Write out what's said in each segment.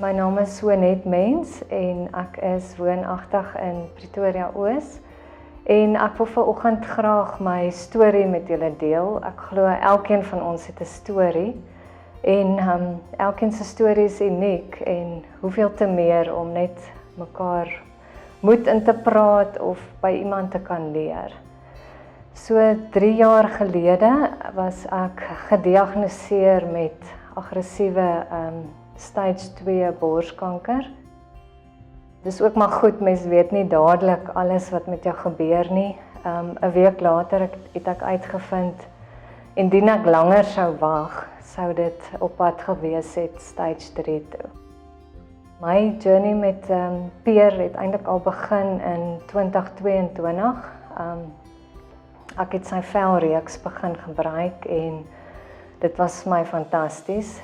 My naam is Sonet Mens en ek is woonagtig in Pretoria Oos. En ek wil vanoggend graag my storie met julle deel. Ek glo elkeen van ons het 'n storie. En elkeen se storie is uniek en hoeveel te meer om net mekaar moed in te praat of by iemand te kan leer. So 3 jaar gelede was ek gediagnoseer met aggressiewe stage 2 borskanker. Dis ook maar goed, mens weet nie dadelik alles wat met jou gebeur nie. 'n week later het ek uitgevind, indien ek langer sou wag, sou dit op pad gewees het stage 3 toe. My journey met Peer het eintlik al begin in 2022. Ek het sy velreeks begin gebruik en dit was vir my fantasties.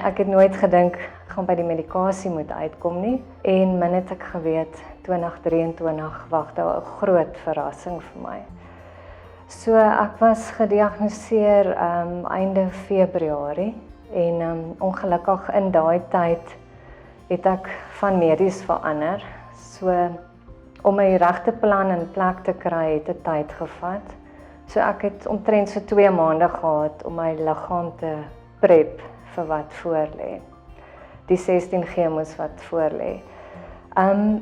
Ek het nooit gedink ek gaan by die medikasie moet uitkom nie en min het ek geweet 2023 wag daar 'n groot verrassing vir my. So ek was gediagnoseer einde Februarie en ongelukkig in daai tyd het ek van medies verander. So om my regte plan in plek te kry het 'n tyd gevat. So ek het omtrent so 2 maande gehad om my liggaam te prep vir wat voorlê. Die 16 chemos wat voorlê.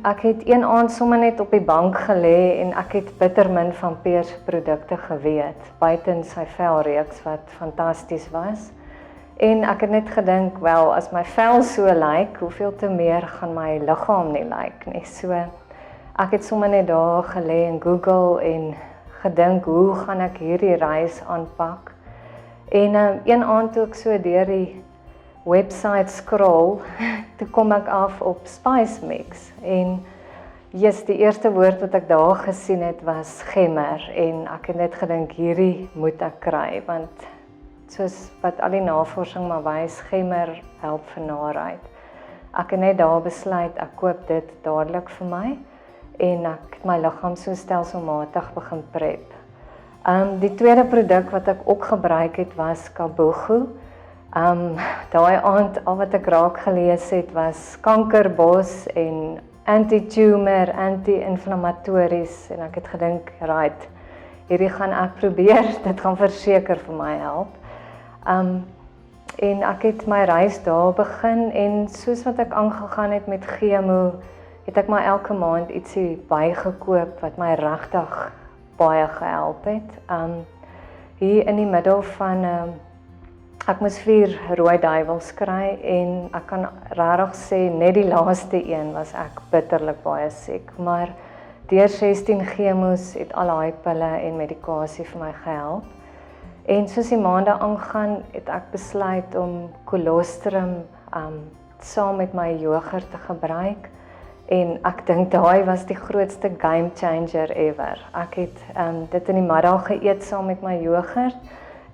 Ek het een aand sommer net op die bank gelê en ek het bitter min van Peer se produkte geweet, buiten sy velreeks wat fantasties was. En ek het net gedink, wel, as my vel so lyk, hoeveel te meer gaan my liggaam nie lyk nie. So ek het sommer net daar gelê in Google en gedink, hoe gaan ek hierdie reis aanpak? En een aand toe ek so deur die website scroll, toe kom ek af op Spice Mix. En die eerste woord wat ek daar gesien het was gemmer. En ek het net gedink, hierdie moet ek kry, want soos wat al die navorsing maar wys, gemmer help vir naarheid. Ek het net daar besluit, ek koop dit dadelik vir my. En ek het my liggaam so stelselmatig begin prep. Die tweede produk wat ek ook gebruik het was Kabogo. Daai aand al wat ek raak gelees het was kankerbos en anti-tumor, anti-inflammatories en ek het gedink, right, hierdie gaan ek probeer, dit gaan verseker vir my help. En ek het my reis daar begin en soos wat ek aangegaan het met chemo, het ek maar elke maand ietsie bygekoop wat my regtig baie gehelp het. Hier in die middel van, ek moes 4 rooi duiwels kry en ek kan regtig sê, net die laaste een was ek bitterlik baie siek. Maar deur 16 chemos het al daai pille en medikasie vir my gehelp. En soos die maande aangaan, het ek besluit om colostrum saam met my yoghurt te gebruik. En ek dink daai was die grootste game changer ever. Ek het dit in die middag geëet saam met my yoghurt.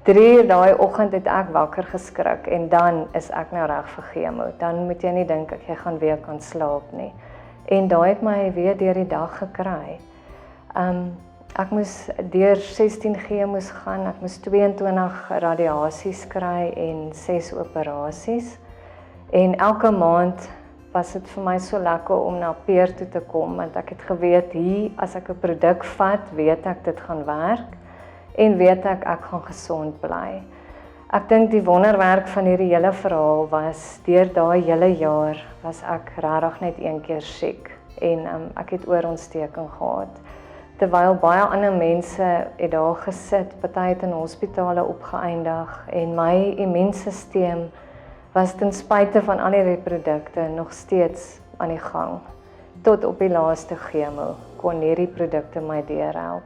3 uur daai oggend het ek wakker geskrik en dan is ek nou reg vir chemo. Dan moet jy nie dink jy gaan weer kan slaap nie. En daai het my weer deur die dag gekry. Ek moes deur 16 chemos gaan, ek moes 22 radiasies kry en 6 operasies. En elke maand was dit vir my so lekker om na Peer toe te kom, want ek het geweet, hier, as ek 'n produk vat, weet ek dit gaan werk, en weet ek gaan gesond bly. Ek dink die wonderwerk van hierdie hele verhaal was, deur daai hele jaar, was ek regtig net 1 keer siek, en ek het oorontsteking gehad. Terwyl baie ander mense het daar gesit, party het in hospitale opgeëindig, en my immuunstelsel was ten spyte van al die produkte nog steeds aan die gang. Tot op die laaste chemo kon hierdie produkte my deurhelp.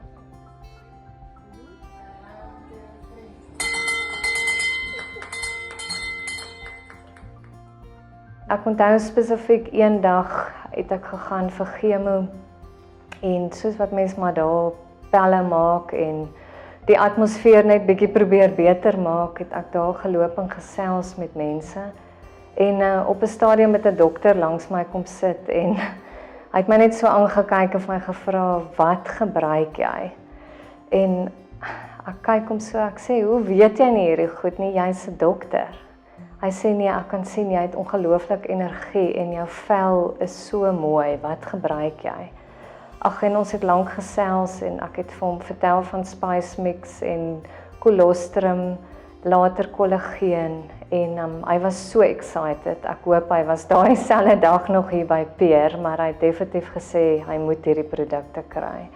Ek onthou spesifiek een dag het ek gegaan vir chemo en soos wat mense maar daar pelle maak en die atmosfeer net bietjie probeer beter maak, het ek daar geloop en gesels met mense. En op 'n stadium met 'n dokter langs my kom sit en hy het my net so aangekyk en my gevra, wat gebruik jy? En ek kyk hom so, ek sê, hoe weet jy nie hierdie goed nie, jy's 'n dokter. Hy sê nee, ek kan sien jy het ongelooflik energie en jou vel is so mooi, wat gebruik jy? Ag, en ons het lank gesels en ek het vir hom vertel van Spice Mix en colostrum, later kollageen en hy was so excited. Ek hoop hy was daai selfde dag nog hier by Peer, maar hy het definitief gesê hy moet hierdie produkte kry.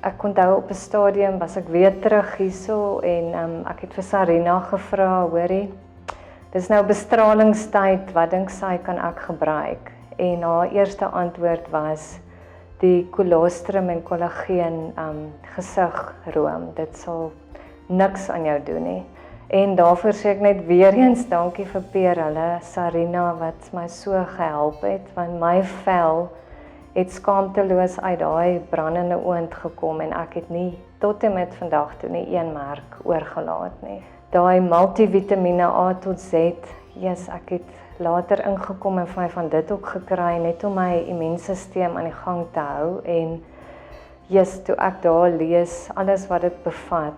Ek onthou op 'n stadium was ek weer terug hierso en ek het vir Sarina gevra, hoorie, dis nou bestralingstyd, wat dink sy kan ek gebruik? En haar eerste antwoord was die colostrum en kollageen gesigroom. Dit sal niks aan jou doen nie. En daarvoor sê ek net weer eens dankie vir Peer, hulle, Sarina, wat my so gehelp het, want my vel het skaamteloos uit daai brandende oond gekom en ek het nie tot en met vandag toe nie een merk oorgelaat nie. Daai multivitamiene A tot Z, yes, ek het later ingekom en van dit ook gekry, net om my immuunstelsel aan die gang te hou en yes, toe ek daar lees, alles wat dit bevat,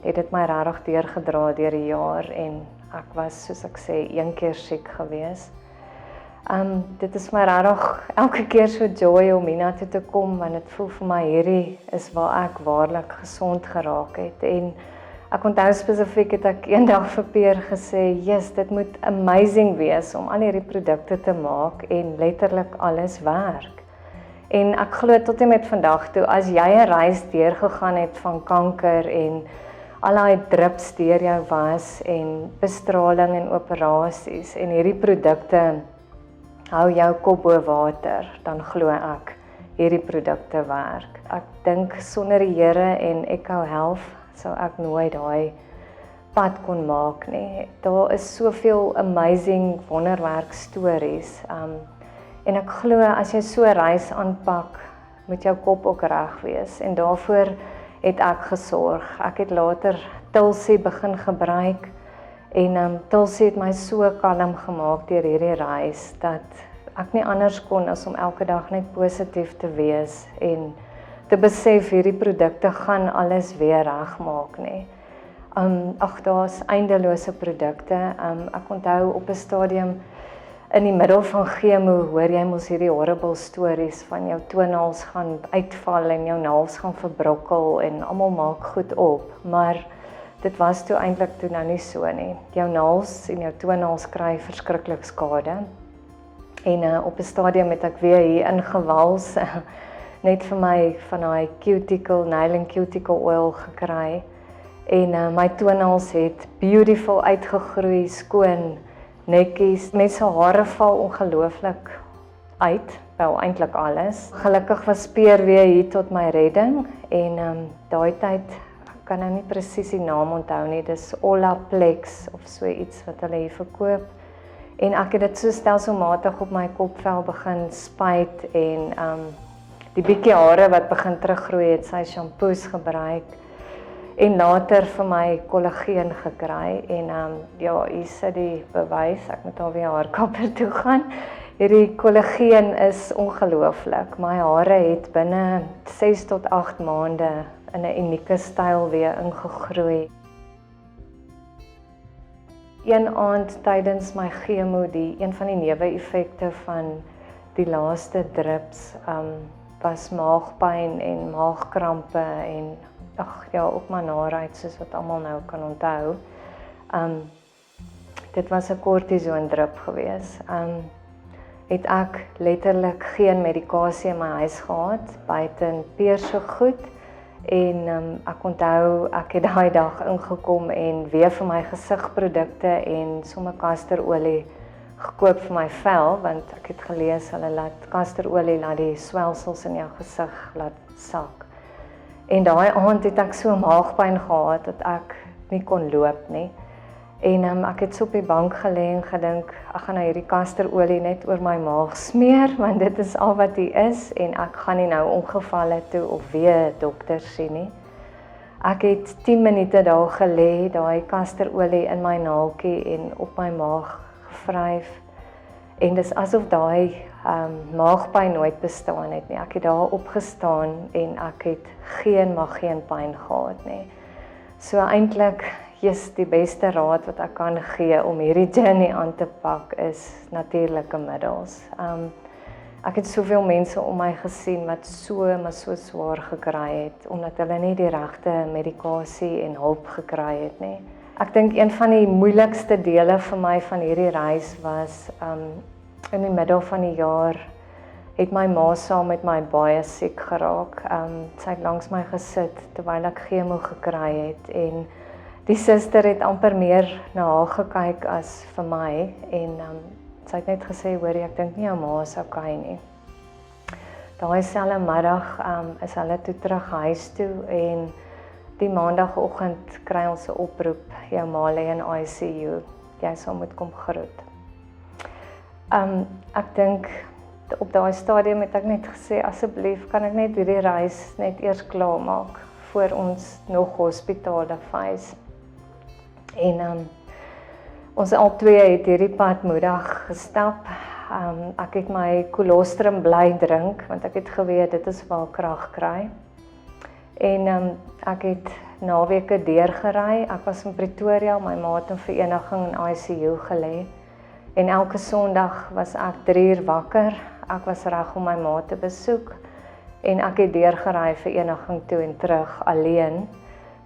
het dit my regtig deurgedra deur die jaar en ek was, soos ek sê, een keer siek gewees. Dit is my regtig elke keer so joy om hiernatoe te kom, want dit voel vir my hierdie is waar ek waarlik gesond geraak het. En ek onthou spesifiek het ek eendag vir Peer gesê, yes, dit moet amazing wees om al hierdie produkte te maak en letterlik alles werk. En ek glo tot en met vandag toe, as jy 'n reis deurgegaan het van kanker en al daai drups deur jou was en bestraling en operasies en hierdie produkte hou jou kop bo water, dan glo ek hierdie produkte werk. Ek dink sonder die Here en Echo Health sou ek nooit daai pad kon maak nie. Daar is soveel amazing wonderwerk stories. En ek glo as jy so 'n reis aanpak, moet jou kop ook reg wees en daarvoor het ek gesorg. Ek het later Tulsi begin gebruik en Tulsi het my so kalm gemaak deur hierdie reis dat ek nie anders kon as om elke dag net positief te wees en te besef hierdie produkte gaan alles weer regmaak nie. Daar's eindelose produkte. Ek onthou op 'n stadium in die middel van chemo hoor jy mos hierdie horrible stories van jou toenails gaan uitval en jou naels gaan verbrokkel en almal maak goed op, maar dit was toe eintlik toe nou nie so nie. Jou naels en jou toenails kry verskriklik skade. En op 'n stadium het ek weer hier ingewals net vir my van daai cuticle, nail and cuticle oil gekry. En my toenails het beautiful uitgegroei, skoon, netjies. Mense hare val ongelooflik uit, wel eintlik alles. Gelukkig was Peer weer hier tot my redding en daai tyd, ek kan nou nie presies die naam onthou nie, dis Olaplex of so iets wat hulle hier verkoop. En ek het dit so stelselmatig op my kopvel begin spuit en die bietjie hare wat begin teruggroei het, sy shampoos gebruik en later vir my kollageen gekry en ja, hier sit die bewys, ek moet alweer haarkapper toe gaan. Hierdie kollageen is ongelooflik. My hare het binne 6 tot 8 maande in 'n unieke styl weer ingegroei. Een aand tydens my chemo, een van die neeweffekte van die laaste drips was maagpyn en maagkrampe en ook maar naait soos wat almal nou kan onthou. Dit was 'n kortison drip gewees. Het ek letterlik geen medikasie in my huis gehad, buite Peer se goed. En ek onthou, ek het daai dag ingekom en weer vir my gesigprodukte en sommer kasterolie gekoop vir my vel, want ek het gelees, hulle laat kasterolie laat die swelsels in jou gesig laat sak. En daai aand het ek so maagpyn gehad, dat ek nie kon loop nie. En ek het so op die bank gelê en gedink, ek gaan nou hierdie kasterolie net oor my maag smeer, want dit is al wat hier is, en ek gaan nie nou ongevalle toe of weer dokter sien nie. Ek het 10 minute daar gelê, daai kasterolie in my naaltjie en op my maag gevryf. En dis asof daai maagpyn nooit bestaan het nie. Ek het daar opgestaan en ek het geen pyn gehad nie. So eintlik, jy's die beste raad wat ek kan gee om hierdie journey aan te pak is natuurlike middels. Ek het soveel mense om my gesien wat maar so swaar gekry het, omdat hulle nie die regte medikasie en hulp gekry het nie. Ek dink een van die moeilikste dele vir my van hierdie reis was, in die middel van die jaar, het my ma saam met my baie siek geraak. Sy het langs my gesit, terwyl ek chemo gekry het, en die suster het amper meer na haar gekyk as vir my, en sy het net gesê, hoorie, ek dink nie jou ma is okay nie. Daai selfde middag is hulle toe terug huis toe, en die maandagoggend kry ons 'n oproep, jou ma lê in ICU, jy sal moet kom groet. Ek dink, op daai stadium het ek net gesê, asseblief, kan ek net hierdie reis net eers klaarmaak, voor ons nog hospitale face. En ons albei het hierdie pad moedig gestap. Ek het my kolostrum bly drink, want ek het geweet, dit is waar krag kry. En ek het naweke deurgery, ek was in Pretoria, my ma het in vereniging in ICU gelê. En elke Sondag was ek 3 uur wakker, ek was reg om my ma te besoek, en ek het deurgery vereniging toe en terug alleen,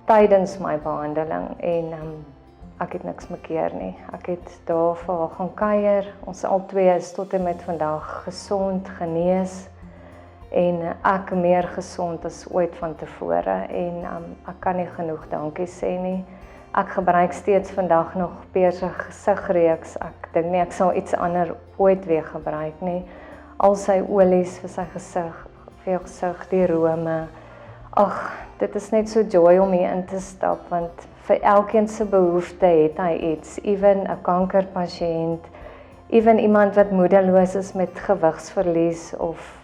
tydens my behandeling, en ek het niks mekeer nie. Ek het daar vir haar gaan kuier, ons albei is tot en met vandag gesond, genees, en ek meer gesond as ooit van tevore, en ek kan nie genoeg dankie sê nie. Ek gebruik steeds vandag nog Peer gesigreeks, ek dink nie ek sal iets ander ooit weer gebruik nie. Al sy olies vir sy gesig, die rome. Ag, dit is net so joy om hier in te stap, want vir elkeen se behoefte het hy iets, even 'n kankerpasiënt, even iemand wat moedeloos is met gewigsverlies, of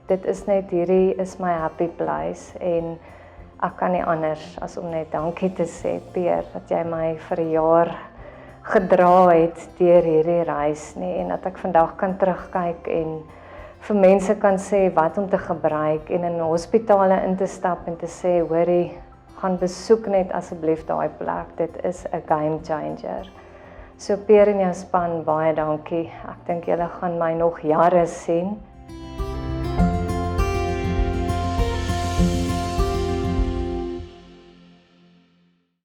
dit is net, hierdie is my happy place, en ek kan nie anders as om net dankie te sê, Peer, dat jy my vir 'n jaar gedra het deur hierdie reis nie, en dat ek vandag kan terugkyk en vir mense kan sê wat om te gebruik, en in hospitale in te stap en te sê, hoorie, gaan besoek net asseblief daai plek, dit is 'n game changer. So Peer en jou span, baie dankie. Ek dink julle gaan my nog jare sien.